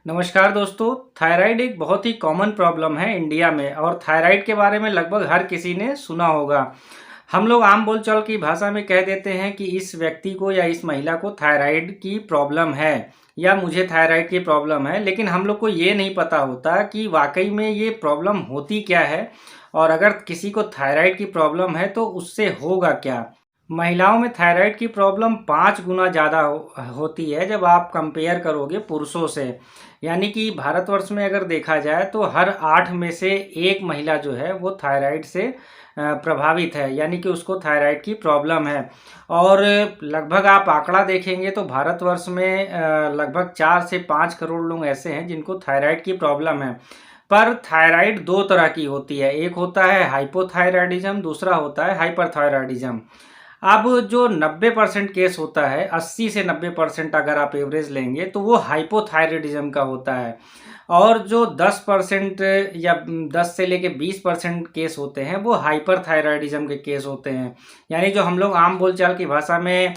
नमस्कार दोस्तों। थायराइड एक बहुत ही कॉमन प्रॉब्लम है इंडिया में और थायराइड के बारे में लगभग हर किसी ने सुना होगा। हम लोग आम बोलचाल की भाषा में कह देते हैं कि इस व्यक्ति को या इस महिला को थायराइड की प्रॉब्लम है या मुझे थायराइड की प्रॉब्लम है, लेकिन हम लोग को ये नहीं पता होता कि वाकई में ये प्रॉब्लम होती क्या है और अगर किसी को थायराइड की प्रॉब्लम है तो उससे होगा क्या। महिलाओं में थायराइड की प्रॉब्लम 5 गुना ज़्यादा होती है जब आप कंपेयर करोगे पुरुषों से। यानी कि भारतवर्ष में अगर देखा जाए तो हर 8 में से एक महिला जो है वो थायराइड से प्रभावित है, यानी कि उसको थायराइड की प्रॉब्लम है। और लगभग आप आंकड़ा देखेंगे तो भारतवर्ष में लगभग 4 से 5 करोड़ लोग ऐसे हैं जिनको थायराइड की प्रॉब्लम है। पर थायराइड दो तरह की होती है, एक होता है हाइपोथायराइडिज्म, दूसरा होता है हाइपरथायराइडिज्म। अब जो 90% केस होता है, 80 से 90% अगर आप एवरेज लेंगे तो वो हाइपोथायराइडिज्म का होता है। और जो 10% या 10 से लेके 20% केस होते हैं वो हाइपरथायराइडिज्म के केस होते हैं। यानी जो हम लोग आम बोलचाल की भाषा में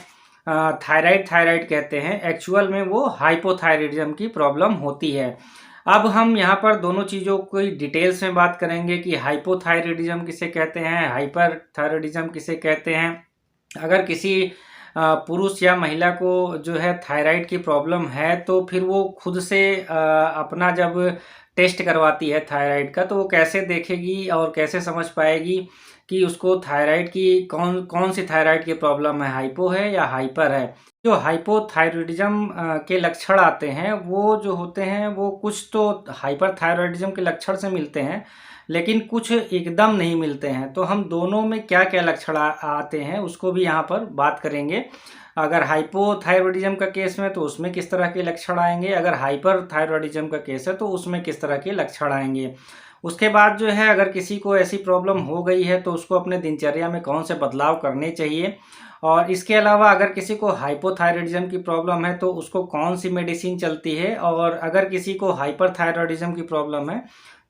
थायराइड थायराइड कहते हैं, एक्चुअल में वो हाइपोथायराइडिज्म की प्रॉब्लम होती है। अब हम यहाँ पर दोनों चीज़ों को डिटेल्स में बात करेंगे कि हाइपोथायराइडिज्म किसे कहते हैं, हाइपरथायराइडिज्म किसे कहते हैं। अगर किसी पुरुष या महिला को जो है थायराइड की प्रॉब्लम है तो फिर वो खुद से अपना जब टेस्ट करवाती है थायराइड का तो वो कैसे देखेगी और कैसे समझ पाएगी कि उसको थायराइड की कौन कौन सी थायराइड की प्रॉब्लम है, हाइपो है या हाइपर है। जो हाइपोथायराइडिज्म के लक्षण आते हैं वो जो होते हैं वो कुछ तो हाइपरथायराइडिज्म के लक्षण से मिलते हैं, लेकिन कुछ एकदम नहीं मिलते हैं। तो हम दोनों में क्या क्या लक्षण आते हैं उसको भी यहाँ पर बात करेंगे। अगर हाइपोथायराइडिज्म का केस में तो उसमें किस तरह के लक्षण आएंगे, अगर हाइपरथायराइडिज्म का केस है तो उसमें किस तरह के लक्षण आएंगे। उसके बाद जो है अगर किसी को ऐसी प्रॉब्लम हो गई है तो उसको अपने दिनचर्या में कौन से बदलाव करने चाहिए। और इसके अलावा अगर किसी को हाइपोथायराइडिज्म की प्रॉब्लम है तो उसको कौन सी मेडिसिन चलती है, और अगर किसी को हाइपरथायराइडिज्म की प्रॉब्लम है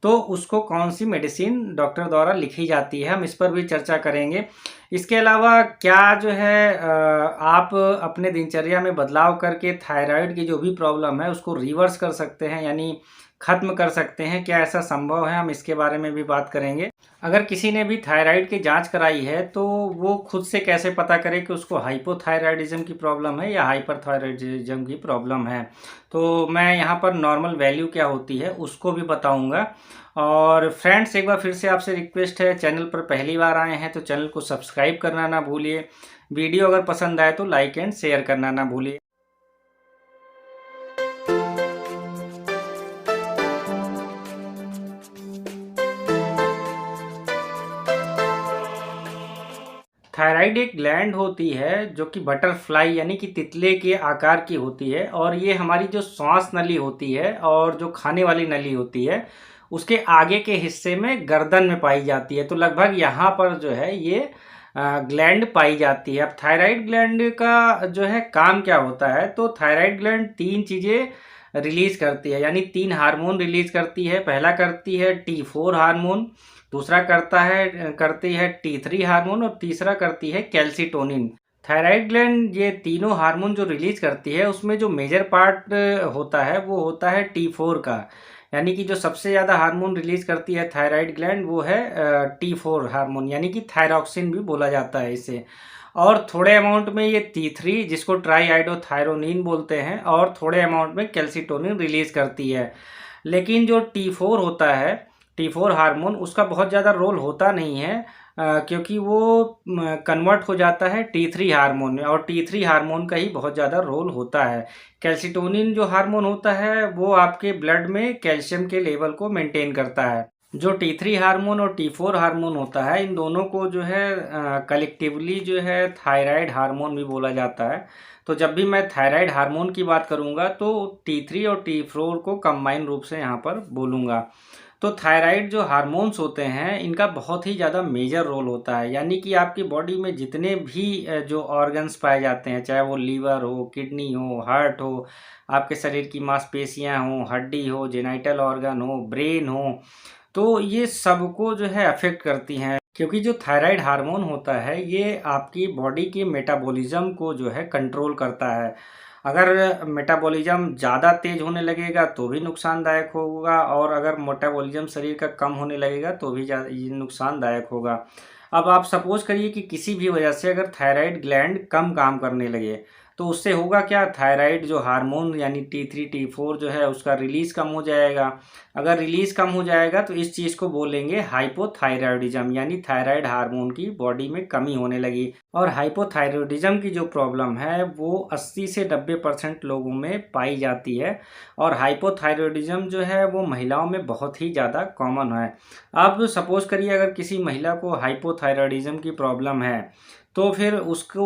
तो उसको कौन सी मेडिसिन डॉक्टर द्वारा लिखी जाती है, हम इस पर भी चर्चा करेंगे। इसके अलावा क्या जो है आप अपने दिनचर्या में बदलाव करके थायराइड की जो भी प्रॉब्लम है उसको रिवर्स कर सकते हैं, यानी ख़त्म कर सकते हैं, क्या ऐसा संभव है, हम इसके बारे में भी बात करेंगे। अगर किसी ने भी थायराइड की जांच कराई है तो वो खुद से कैसे पता करे कि उसको हाइपोथायराइडिज्म की प्रॉब्लम है या हाइपरथायराइडिज्म की प्रॉब्लम है। तो मैं यहाँ पर नॉर्मल वैल्यू क्या होती है उसको भी बताऊँगा। और फ्रेंड्स, एक बार फिर से आपसे रिक्वेस्ट है, चैनल पर पहली बार आए हैं तो चैनल को सब्सक्राइब करना ना भूलिए। वीडियो अगर पसंद आए तो लाइक एंड शेयर करना ना भूलिए। थायराइड एक ग्लैंड होती है जो कि बटरफ्लाई यानी कि तितले के आकार की होती है, और ये हमारी जो श्वास नली होती है और जो खाने वाली नली होती है उसके आगे के हिस्से में गर्दन में पाई जाती है। तो लगभग यहाँ पर जो है ये ग्लैंड पाई जाती है। अब थायराइड ग्लैंड का जो है काम क्या होता है, तो थायराइड ग्लैंड 3 चीज़ें रिलीज करती है, यानी 3 हार्मोन रिलीज करती है। पहला करती है T4 हार्मोन, दूसरा करती है T3 हार्मोन, और तीसरा करती है कैल्सिटोनिन। थायराइड ग्लैंड ये तीनों हार्मोन जो रिलीज करती है उसमें जो मेजर पार्ट होता है वो होता है T4 का। यानी कि जो सबसे ज़्यादा हार्मोन रिलीज करती है थायराइड ग्लैंड वो है T4 हार्मोन, यानी कि थायरॉक्सिन भी बोला जाता है इसे। और थोड़े अमाउंट में ये T3 जिसको ट्राईआइडोथायरोनिन बोलते हैं, और थोड़े अमाउंट में कैल्सिटोनिन रिलीज करती है। लेकिन जो T4 होता है, T4 हार्मोन, उसका बहुत ज़्यादा रोल होता नहीं है क्योंकि वो कन्वर्ट हो जाता है T3 हार्मोन में, और T3 हार्मोन का ही बहुत ज़्यादा रोल होता है। कैल्सिटोनिन जो हार्मोन होता है वो आपके ब्लड में कैल्शियम के लेवल को मेंटेन करता है। जो T3 हार्मोन और T4 हार्मोन होता है इन दोनों को जो है कलेक्टिवली जो है थायराइड हार्मोन भी बोला जाता है। तो जब भी मैं थायराइड हार्मोन की बात करूंगा तो T3 और T4 को कंबाइन रूप से यहाँ पर बोलूँगा। तो थायराइड जो हार्मोन्स होते हैं इनका बहुत ही ज़्यादा मेजर रोल होता है, यानी कि आपकी बॉडी में जितने भी जो ऑर्गन्स पाए जाते हैं, चाहे वो लीवर हो, किडनी हो, हार्ट हो, आपके शरीर की मांसपेशियां हो, हड्डी हो, जेनाइटल ऑर्गन हो, ब्रेन हो, तो ये सबको जो है अफेक्ट करती हैं। क्योंकि जो थायराइड हार्मोन होता है ये आपकी बॉडी के मेटाबॉलिज्म को जो है कंट्रोल करता है। अगर मेटाबॉलिज्म ज़्यादा तेज़ होने लगेगा तो भी नुकसानदायक होगा, और अगर मेटाबॉलिज्म शरीर का कम होने लगेगा तो भी ये नुकसानदायक होगा। अब आप सपोज करिए कि किसी भी वजह से अगर थायराइड ग्लैंड कम काम करने लगे, तो उससे होगा क्या, थायराइड जो हार्मोन यानी T3 T4 जो है उसका रिलीज़ कम हो जाएगा। अगर रिलीज़ कम हो जाएगा तो इस चीज़ को बोलेंगे हाइपोथायराइडिज्म, यानी थायराइड हार्मोन की बॉडी में कमी होने लगी। और हाइपोथायराइडिज्म की जो प्रॉब्लम है वो 80 से 90% लोगों में पाई जाती है, और हाइपोथायराइडिज्म जो है वो महिलाओं में बहुत ही ज़्यादा कॉमन है। अब सपोज करिए अगर किसी महिला को हाइपोथायराइडिज्म की प्रॉब्लम है, तो फिर उसको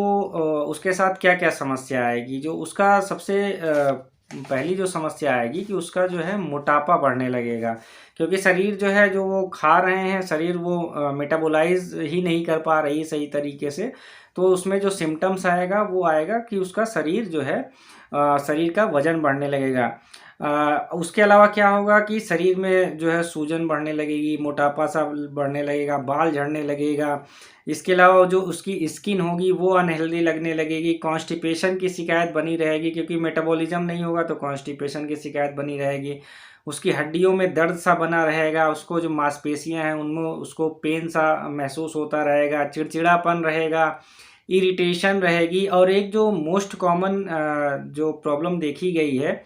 उसके साथ क्या क्या समस्या आएगी। जो उसका सबसे पहली जो समस्या आएगी कि उसका जो है मोटापा बढ़ने लगेगा, क्योंकि शरीर जो है जो वो खा रहे हैं, शरीर वो मेटाबोलाइज ही नहीं कर पा रही सही तरीके से। तो उसमें जो सिम्टम्स आएगा वो आएगा कि उसका शरीर जो है शरीर का वजन बढ़ने लगेगा। उसके अलावा क्या होगा कि शरीर में जो है सूजन बढ़ने लगेगी, मोटापा सा बढ़ने लगेगा, बाल झड़ने लगेगा। इसके अलावा जो उसकी स्किन होगी वो अनहेल्दी लगने लगेगी, कॉन्स्टिपेशन की शिकायत बनी रहेगी, क्योंकि मेटाबॉलिज्म नहीं होगा तो कॉन्स्टिपेशन की शिकायत बनी रहेगी। उसकी हड्डियों में दर्द सा बना रहेगा, उसको जो मांसपेशियां हैं उनमें उसको पेन सा महसूस होता रहेगा, चिड़चिड़ापन रहेगा, इरिटेशन रहेगी। और एक जो मोस्ट कॉमन जो प्रॉब्लम देखी गई है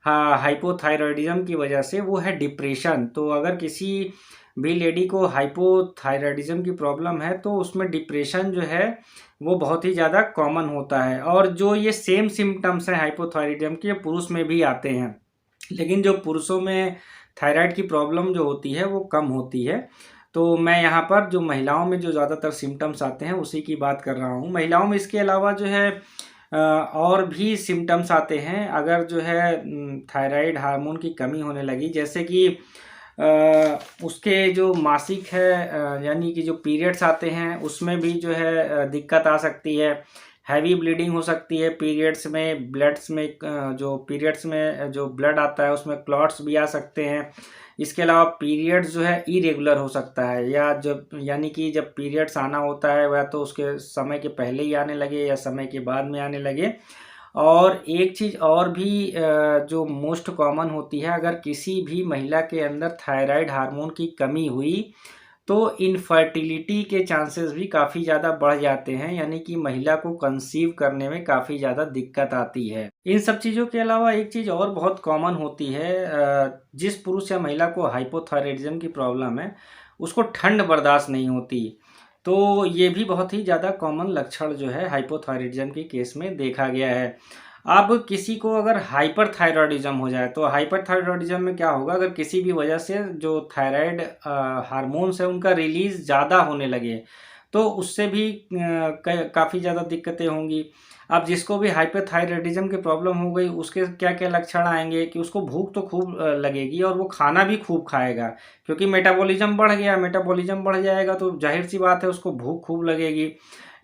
हाँ हाइपोथायराइडिज्म की वजह से, वो है डिप्रेशन। तो अगर किसी भी लेडी को हाइपोथायराइडिज्म की प्रॉब्लम है तो उसमें डिप्रेशन जो है वो बहुत ही ज़्यादा कॉमन होता है। और जो ये सेम सिम्टम्स हैं हाइपोथायराइडिज्म के, पुरुष में भी आते हैं, लेकिन जो पुरुषों में थायराइड की प्रॉब्लम जो होती है वो कम होती है। तो मैं यहाँ पर जो महिलाओं में जो ज़्यादातर सिम्टम्स आते हैं उसी की बात कर रहा हूँ। महिलाओं में इसके अलावा जो है और भी सिम्टम्स आते हैं अगर जो है थायराइड हार्मोन की कमी होने लगी, जैसे कि उसके जो मासिक है यानी कि जो पीरियड्स आते हैं उसमें भी जो है दिक्कत आ सकती है। हैवी ब्लीडिंग हो सकती है पीरियड्स में, ब्लड्स में जो पीरियड्स में जो ब्लड आता है उसमें क्लॉट्स भी आ सकते हैं। इसके अलावा पीरियड्स जो है इरेगुलर हो सकता है, या जब यानी कि जब पीरियड्स आना होता है वह तो उसके समय के पहले ही आने लगे या समय के बाद में आने लगे। और एक चीज़ और भी जो मोस्ट कॉमन होती है, अगर किसी भी महिला के अंदर थायराइड हार्मोन की कमी हुई तो इनफर्टिलिटी के चांसेस भी काफ़ी ज़्यादा बढ़ जाते हैं, यानी कि महिला को कंसीव करने में काफ़ी ज़्यादा दिक्कत आती है। इन सब चीज़ों के अलावा एक चीज़ और बहुत कॉमन होती है, जिस पुरुष या महिला को हाइपोथायराइडिज्म की प्रॉब्लम है उसको ठंड बर्दाश्त नहीं होती। तो ये भी बहुत ही ज़्यादा कॉमन लक्षण जो है हाइपोथायराइडिज्म के केस में देखा गया है। अब किसी को अगर हाइपरथायरॉयडिज्म हो जाए, तो हाइपरथायरॉयडिज्म में क्या होगा, अगर किसी भी वजह से जो थायराइड हार्मोन्स है उनका रिलीज़ ज़्यादा होने लगे तो उससे भी काफ़ी ज़्यादा दिक्कतें होंगी। अब जिसको भी हाइपरथायरॉयडिज्म की प्रॉब्लम हो गई उसके क्या क्या लक्षण आएंगे कि उसको भूख तो खूब लगेगी और वो खाना भी खूब खाएगा, क्योंकि मेटाबॉलिज्म बढ़ गया, मेटाबॉलिज्म बढ़ जाएगा तो जाहिर सी बात है उसको भूख खूब लगेगी।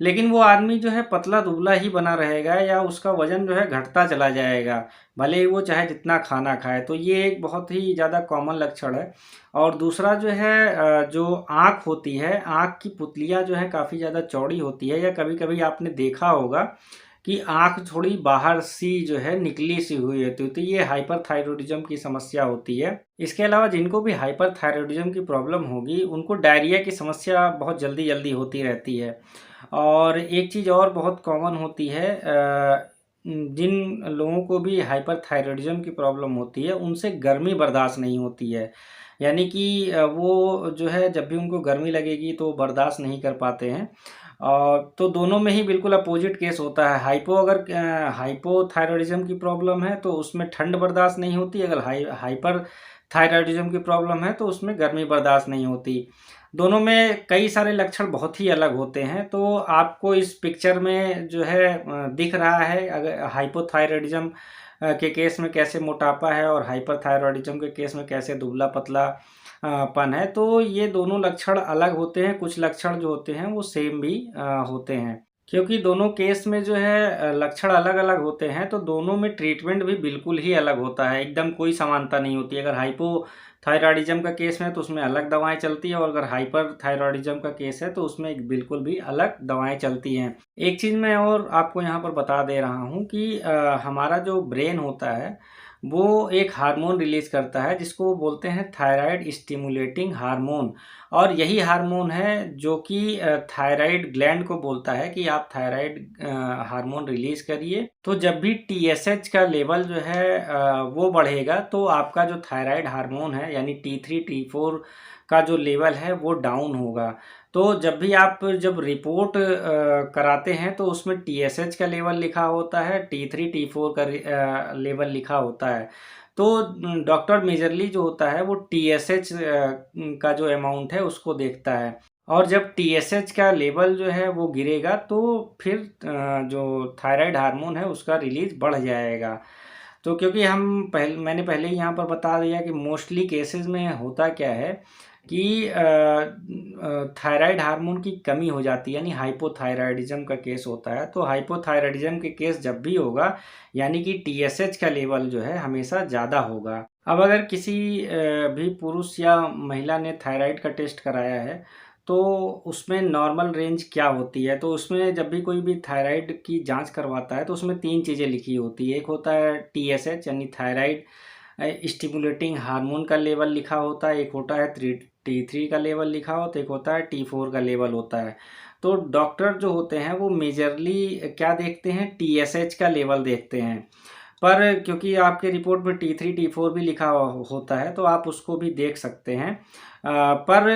लेकिन वो आदमी जो है पतला दुबला ही बना रहेगा या उसका वज़न जो है घटता चला जाएगा, भले ही वो चाहे जितना खाना खाए। तो ये एक बहुत ही ज़्यादा कॉमन लक्षण है। और दूसरा जो है जो आँख होती है, आँख की पुतलियाँ जो है काफ़ी ज़्यादा चौड़ी होती है, या कभी-कभी आपने देखा होगा कि आँख थोड़ी बाहर सी जो है निकली सी हुई होती है, तो ये हाइपरथायरॉयडिज्म की समस्या होती है। इसके अलावा जिनको भी हाइपरथायरॉयडिज्म की प्रॉब्लम होगी उनको डायरिया की समस्या बहुत जल्दी-जल्दी होती रहती है। और एक चीज़ और बहुत कॉमन होती है, जिन लोगों को भी हाइपरथायरॉयडिज्म की प्रॉब्लम होती है उनसे गर्मी बर्दाश्त नहीं होती है, यानी कि वो जो है जब भी उनको गर्मी लगेगी तो बर्दाश्त नहीं कर पाते हैं। और तो दोनों में ही बिल्कुल अपोजिट केस होता है। अगर हाइपोथायरॉयडिज्म की प्रॉब्लम है तो उसमें ठंड बर्दाश्त नहीं होती, अगर हाइपर थायरॉयडिज्म की प्रॉब्लम है तो उसमें गर्मी बर्दाश्त नहीं होती। दोनों में कई सारे लक्षण बहुत ही अलग होते हैं। तो आपको इस पिक्चर में जो है दिख रहा है अगर हाइपोथायरॉयडिज्म के केस में कैसे मोटापा है और हाइपरथायरॉयडिज्म के केस में कैसे दुबला पतला पन है। तो ये दोनों लक्षण अलग होते हैं, कुछ लक्षण जो होते हैं वो सेम भी होते हैं। क्योंकि दोनों केस में जो है लक्षण अलग-अलग होते हैं, तो दोनों में ट्रीटमेंट भी बिल्कुल ही अलग होता है, एकदम कोई समानता नहीं होती है। अगर हाइपोथायरॉयडिज़्म का केस है तो उसमें अलग दवाएँ चलती हैं, और अगर हाइपरथायरॉयडिज़्म का केस है तो उसमें एक बिल्कुल भी अलग दवाएँ चलती हैं। एक चीज़ मैं और आपको यहाँ पर बता दे रहा हूँ कि हमारा जो ब्रेन होता है, वो एक हार्मोन रिलीज़ करता है जिसको बोलते हैं थायराइड स्टिमुलेटिंग हार्मोन। और यही हार्मोन है जो कि थायराइड ग्लैंड को बोलता है कि आप थायराइड हार्मोन रिलीज़ करिए। तो जब भी टीएसएच का लेवल जो है वो बढ़ेगा, तो आपका जो थायराइड हार्मोन है यानी T3 T4 का जो लेवल है वो डाउन होगा। तो जब भी आप जब रिपोर्ट कराते हैं तो उसमें टीएसएच का लेवल लिखा होता है, T3 T4 का लेवल लिखा होता है। तो डॉक्टर मेजरली जो होता है वो टीएसएच का जो अमाउंट है उसको देखता है, और जब टीएसएच का लेवल जो है वो गिरेगा तो फिर जो थायराइड हार्मोन है उसका रिलीज बढ़ जाएगा। तो क्योंकि मैंने पहले ही यहाँ पर बता दिया कि मोस्टली केसेस में होता क्या है कि थायराइड हार्मोन की कमी हो जाती है, यानी हाइपोथायराइडिज्म का केस होता है। तो हाइपोथायराइडिज्म के केस जब भी होगा, यानी कि टीएसएच का लेवल जो है हमेशा ज़्यादा होगा। अब अगर किसी भी पुरुष या महिला ने थायराइड का टेस्ट कराया है, तो उसमें नॉर्मल रेंज क्या होती है? तो उसमें जब भी कोई भी थायराइड की जांच करवाता है तो उसमें 3 चीज़ें लिखी होती है। एक होता है टीएसएच यानी थायराइड स्टिमुलेटिंग हार्मोन का लेवल लिखा होता है, एक होता है T3 का लेवल लिखा होता है, एक होता है T4 का लेवल होता है। तो डॉक्टर जो होते हैं वो मेजरली क्या देखते हैं, टीएसएच का लेवल देखते हैं। पर क्योंकि आपके रिपोर्ट में T3 T4 भी लिखा होता है तो आप उसको भी देख सकते हैं। पर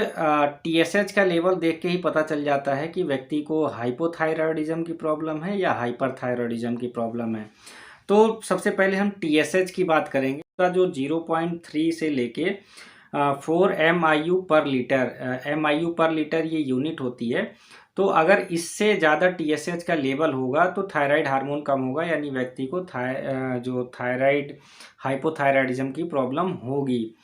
टीएसएच का लेवल देख के ही पता चल जाता है कि व्यक्ति को हाइपोथायरॉयडिज्म की प्रॉब्लम है या हाइपरथायरॉयडिज्म की प्रॉब्लम है। तो सबसे पहले हम टीएसएच की बात करेंगे। उसका जो 0.3 से लेके 4 MIU पर लीटर, MIU पर लीटर ये यूनिट होती है। तो अगर इससे ज़्यादा टीएसएच का लेवल होगा तो थायराइड हार्मोन कम होगा, यानी व्यक्ति को जो थायराइड हाइपोथायराइडिज्म की प्रॉब्लम होगी।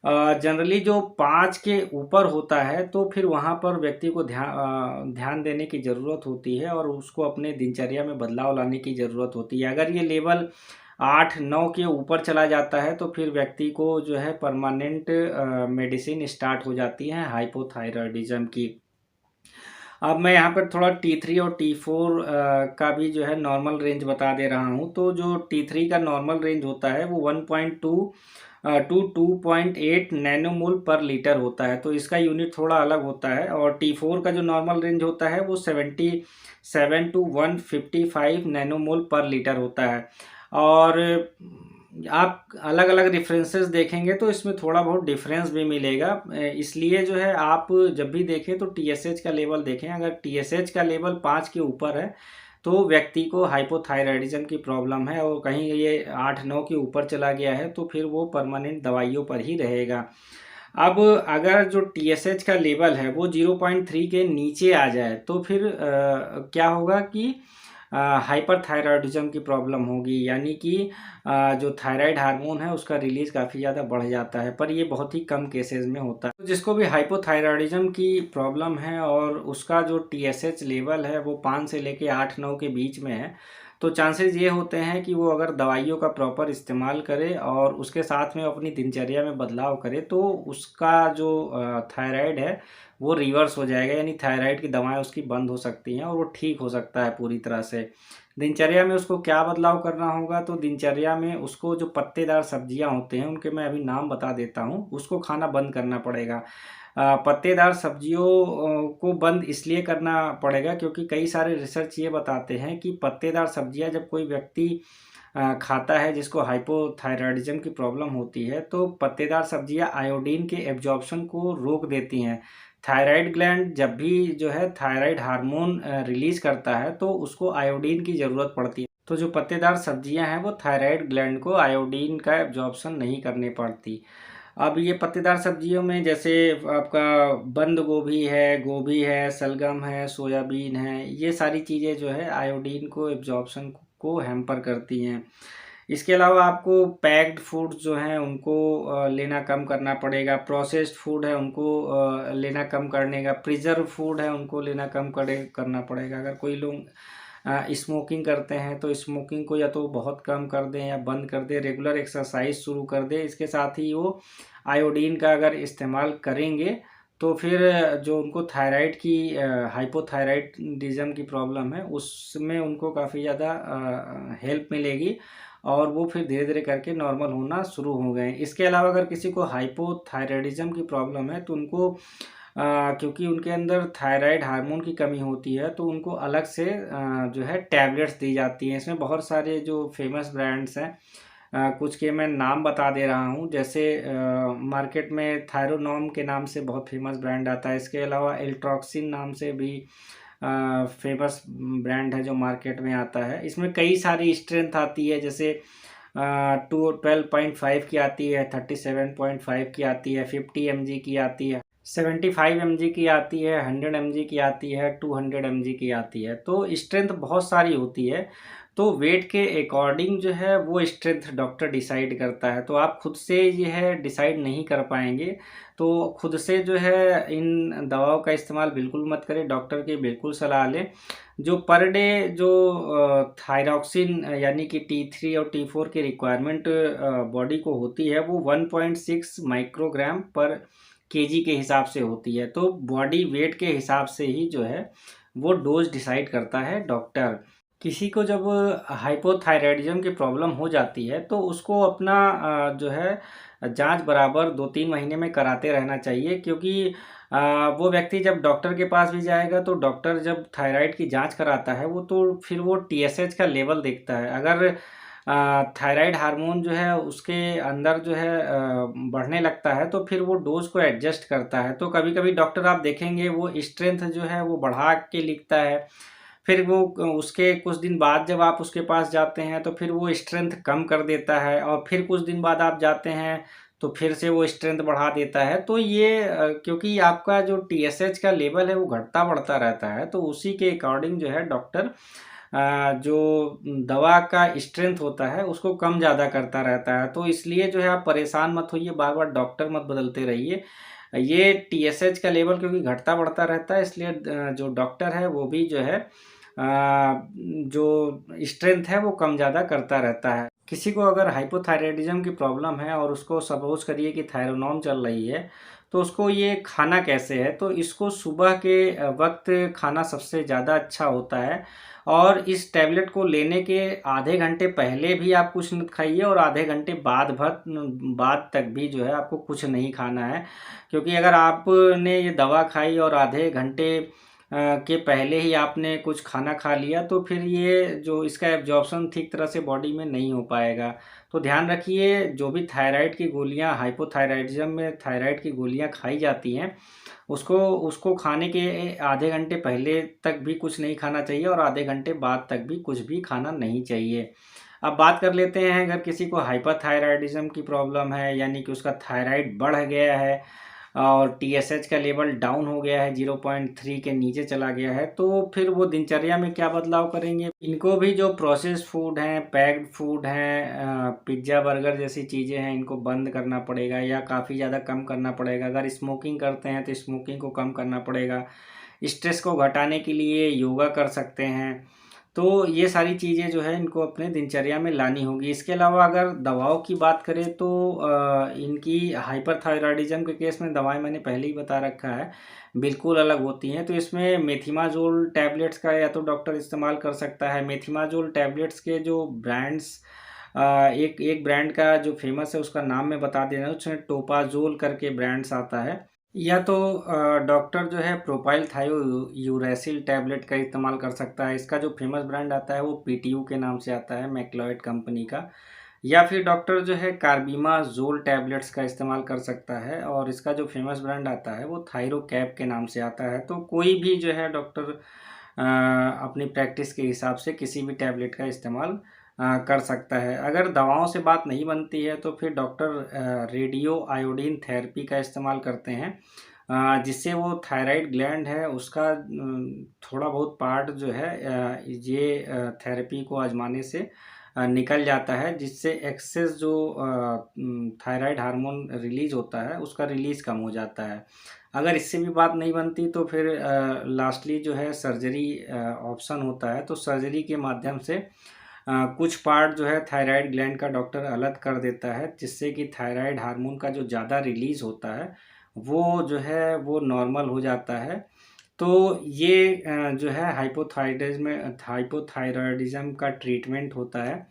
जनरली जो 5 के ऊपर होता है तो फिर वहाँ पर व्यक्ति को ध्यान देने की ज़रूरत होती है और उसको अपने दिनचर्या में बदलाव लाने की ज़रूरत होती है। अगर ये लेवल 8-9 के ऊपर चला जाता है तो फिर व्यक्ति को जो है परमानेंट मेडिसिन स्टार्ट हो जाती है हाइपोथायराइडिज्म की। अब मैं यहाँ पर थोड़ा T3 और T4 का भी जो है नॉर्मल रेंज बता दे रहा हूँ। तो जो T3 का नॉर्मल रेंज होता है वो 1.2 टू 2.8 नैनोमोल पर लीटर होता है, तो इसका यूनिट थोड़ा अलग होता है। और T4 का जो नॉर्मल रेंज होता है वो 77 टू 155 नैनोमोल पर लीटर होता है। और आप अलग अलग रेफरेंसेस देखेंगे तो इसमें थोड़ा बहुत डिफरेंस भी मिलेगा, इसलिए जो है आप जब भी देखें तो टीएसएच का लेवल देखें। अगर टीएसएच का लेवल 5 के ऊपर है तो व्यक्ति को हाइपोथायराइडिज्म की प्रॉब्लम है, और कहीं ये 8-9 के ऊपर चला गया है तो फिर वो परमानेंट दवाइयों पर ही रहेगा। अब अगर जो टीएसएच का लेवल है वो 0.3 के नीचे आ जाए तो फिर क्या होगा कि हाइपरथायरॉयडिज्म की प्रॉब्लम होगी, यानी कि जो थायराइड हार्मोन है उसका रिलीज काफ़ी ज़्यादा बढ़ जाता है, पर ये बहुत ही कम केसेस में होता है। तो जिसको भी हाइपोथायरॉयडिज्म की प्रॉब्लम है और उसका जो टीएसएच लेवल है वो 5 से लेके 8-9 के बीच में है, तो चांसेस ये होते हैं कि वो अगर दवाइयों का प्रॉपर इस्तेमाल करे और उसके साथ में अपनी दिनचर्या में बदलाव करे तो उसका जो थायराइड है वो रिवर्स हो जाएगा, यानी थायराइड की दवाएं उसकी बंद हो सकती हैं और वो ठीक हो सकता है पूरी तरह से। दिनचर्या में उसको क्या बदलाव करना होगा, तो दिनचर्या में उसको जो पत्तेदार सब्जियां होते हैं उनके मैं अभी नाम बता देता हूँ, उसको खाना बंद करना पड़ेगा। पत्तेदार सब्जियों को बंद इसलिए करना पड़ेगा क्योंकि कई सारे रिसर्च ये बताते हैं कि पत्तेदार सब्जियां जब कोई व्यक्ति खाता है जिसको हाइपोथायरॉयडिज्म की प्रॉब्लम होती है, तो पत्तेदार सब्जियां आयोडीन के एब्जॉर्प्शन को रोक देती हैं। थायराइड ग्लैंड जब भी जो है थायराइड हार्मोन रिलीज करता है तो उसको आयोडीन की ज़रूरत पड़ती है। तो जो पत्तेदार सब्जियां हैं वो थायराइड ग्लैंड को आयोडीन का एब्जॉर्प्शन नहीं करने पड़ती। अब ये पत्तेदार सब्जियों में जैसे आपका बंद गोभी है, सलगम है, सोयाबीन है, ये सारी चीज़ें जो है आयोडीन को एब्जॉर्प्शन को हैम्पर करती हैं। इसके अलावा आपको पैक्ड फूड जो हैं उनको लेना कम करना पड़ेगा। प्रोसेस्ड फूड है उनको लेना कम करने का, प्रिजर्व फूड है उनको लेना कम करना पड़ेगा। अगर कोई लोग स्मोकिंग करते हैं तो स्मोकिंग को या तो बहुत कम कर दें या बंद कर दें, रेगुलर एक्सरसाइज शुरू कर दें। इसके साथ ही वो आयोडीन का अगर इस्तेमाल करेंगे तो फिर जो उनको थायराइड की हाइपोथायराइडिज्म की प्रॉब्लम है उसमें उनको काफ़ी ज़्यादा हेल्प मिलेगी और वो फिर धीरे धीरे करके नॉर्मल होना शुरू हो गए। इसके अलावा अगर किसी को हाइपोथायराइडिज्म की प्रॉब्लम है तो उनको क्योंकि उनके अंदर थायराइड हार्मोन की कमी होती है तो उनको अलग से जो है टैबलेट्स दी जाती हैं। इसमें बहुत सारे जो फेमस ब्रांड्स हैं, कुछ के मैं नाम बता दे रहा हूँ। जैसे मार्केट में थायरोनॉम के नाम से बहुत फेमस ब्रांड आता है। इसके अलावा एल्ट्रॉक्सिन नाम से भी फेमस ब्रांड है जो मार्केट में आता है। इसमें कई सारी स्ट्रेंथ आती है, जैसे 12.5 की आती है, 37.5 की आती है, 50 mg की आती है, 75 mg की आती है, 100 mg की आती है, 200 mg की आती है। तो स्ट्रेंथ बहुत सारी होती है। तो वेट के अकॉर्डिंग जो है वो स्ट्रेंथ डॉक्टर डिसाइड करता है। तो आप खुद से ये है डिसाइड नहीं कर पाएंगे। तो खुद से जो है इन दवाओं का इस्तेमाल बिल्कुल मत करें, डॉक्टर की बिल्कुल सलाह लें। जो पर डे जो थायरॉक्सिन यानी कि T3 और T4 की रिक्वायरमेंट बॉडी को होती है वो 1.6 माइक्रोग्राम पर केजी के हिसाब से होती है। तो बॉडी वेट के हिसाब से ही जो है वो डोज डिसाइड करता है डॉक्टर। किसी को जब हाइपोथायराइडिज्म की प्रॉब्लम हो जाती है तो उसको अपना जो है जांच बराबर 2-3 महीने में कराते रहना चाहिए, क्योंकि वो व्यक्ति जब डॉक्टर के पास भी जाएगा तो डॉक्टर जब थायराइड की जांच कराता है वो तो फिर वो TSH का लेवल देखता है। अगर थायराइड हार्मोन जो है उसके अंदर जो है बढ़ने लगता है तो फिर वो डोज को एडजस्ट करता है। तो कभी कभी डॉक्टर आप देखेंगे वो स्ट्रेंथ जो है वो बढ़ा के लिखता है, फिर वो उसके कुछ दिन बाद जब आप उसके पास जाते हैं तो फिर वो स्ट्रेंथ कम कर देता है, और फिर कुछ दिन बाद आप जाते हैं तो फिर से वो स्ट्रेंथ बढ़ा देता है। तो ये क्योंकि आपका जो TSH का लेवल है वो घटता बढ़ता रहता है, तो उसी के अकॉर्डिंग जो है डॉक्टर जो दवा का स्ट्रेंथ होता है उसको कम ज़्यादा करता रहता है। तो इसलिए जो है आप परेशान मत होइए, बार बार डॉक्टर मत बदलते रहिए। ये TSH का लेवल क्योंकि घटता बढ़ता रहता है, इसलिए जो डॉक्टर है वो भी जो है जो स्ट्रेंथ है वो कम ज़्यादा करता रहता है। किसी को अगर हाइपोथायराइडिज्म की प्रॉब्लम है और उसको सपोज करिए कि थायरोनॉम चल रही है, तो उसको ये खाना कैसे है, तो इसको सुबह के वक्त खाना सबसे ज़्यादा अच्छा होता है। और इस टैबलेट को लेने के आधे घंटे पहले भी आप कुछ मत खाइए और आधे घंटे बाद तक भी जो है आपको कुछ नहीं खाना है। क्योंकि अगर आपने ये दवा खाई और आधे घंटे के पहले ही आपने कुछ खाना खा लिया तो फिर ये जो इसका एब्जॉर्प्शन ठीक तरह से बॉडी में नहीं हो पाएगा। तो ध्यान रखिए, जो भी थायराइड की गोलियां, हाइपोथायराइडिज्म में थायराइड की गोलियां खाई जाती हैं उसको उसको खाने के आधे घंटे पहले तक भी कुछ नहीं खाना चाहिए और आधे घंटे बाद तक भी कुछ भी खाना नहीं चाहिए। अब बात कर लेते हैं, अगर किसी को हाइपरथायराइडिज्म की प्रॉब्लम है यानी कि उसका थायराइड बढ़ गया है और TSH का लेवल डाउन हो गया है, 0.3 के नीचे चला गया है, तो फिर वो दिनचर्या में क्या बदलाव करेंगे। इनको भी जो प्रोसेस्ड फूड हैं, पैक्ड फूड हैं, पिज्ज़ा बर्गर जैसी चीज़ें हैं, इनको बंद करना पड़ेगा या काफ़ी ज़्यादा कम करना पड़ेगा। अगर स्मोकिंग करते हैं तो स्मोकिंग को कम करना पड़ेगा। स्ट्रेस को घटाने के लिए योगा कर सकते हैं। तो ये सारी चीज़ें जो है इनको अपने दिनचर्या में लानी होगी। इसके अलावा अगर दवाओं की बात करें तो इनकी हाइपरथायराइडिज्म के केस में दवाएं मैंने पहले ही बता रखा है, बिल्कुल अलग होती हैं। तो इसमें मेथिमाजोल टैबलेट्स का या तो डॉक्टर इस्तेमाल कर सकता है। मेथिमाजोल टैबलेट्स के जो ब्रांड्स, एक एक ब्रांड का जो फेमस है उसका नाम मैं बता दे रहा हूँ, उसमें टोपाजोल करके ब्रांड्स आता है। या तो डॉक्टर जो है प्रोपाइल थायो यूरेसिल टैबलेट का इस्तेमाल कर सकता है। इसका जो फेमस ब्रांड आता है वो PTU के नाम से आता है, मैक्लॉयड कंपनी का। या फिर डॉक्टर जो है कार्बिमाजोल टैबलेट्स का इस्तेमाल कर सकता है और इसका जो फेमस ब्रांड आता है वो थायरोकैप के नाम से आता है। तो कोई भी जो है डॉक्टर अपनी प्रैक्टिस के हिसाब से किसी भी टैबलेट का इस्तेमाल कर सकता है। अगर दवाओं से बात नहीं बनती है तो फिर डॉक्टर रेडियो आयोडीन थेरेपी का इस्तेमाल करते हैं, जिससे वो थायराइड ग्लैंड है उसका थोड़ा बहुत पार्ट जो है ये थेरेपी को आजमाने से निकल जाता है, जिससे एक्सेस जो थायराइड हार्मोन रिलीज़ होता है उसका रिलीज़ कम हो जाता है। अगर इससे भी बात नहीं बनती तो फिर लास्टली जो है सर्जरी ऑप्शन होता है, तो सर्जरी के माध्यम से कुछ पार्ट जो है थायराइड ग्लैंड का डॉक्टर अलग कर देता है, जिससे कि थायराइड हार्मोन का जो ज़्यादा रिलीज़ होता है वो जो है वो नॉर्मल हो जाता है। तो ये जो है हाइपोथायरॉयडिज़म का ट्रीटमेंट होता है।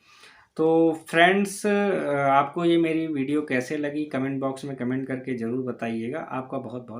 तो फ्रेंड्स, आपको ये मेरी वीडियो कैसे लगी कमेंट बॉक्स में कमेंट करके ज़रूर बताइएगा। आपका बहुत बहुत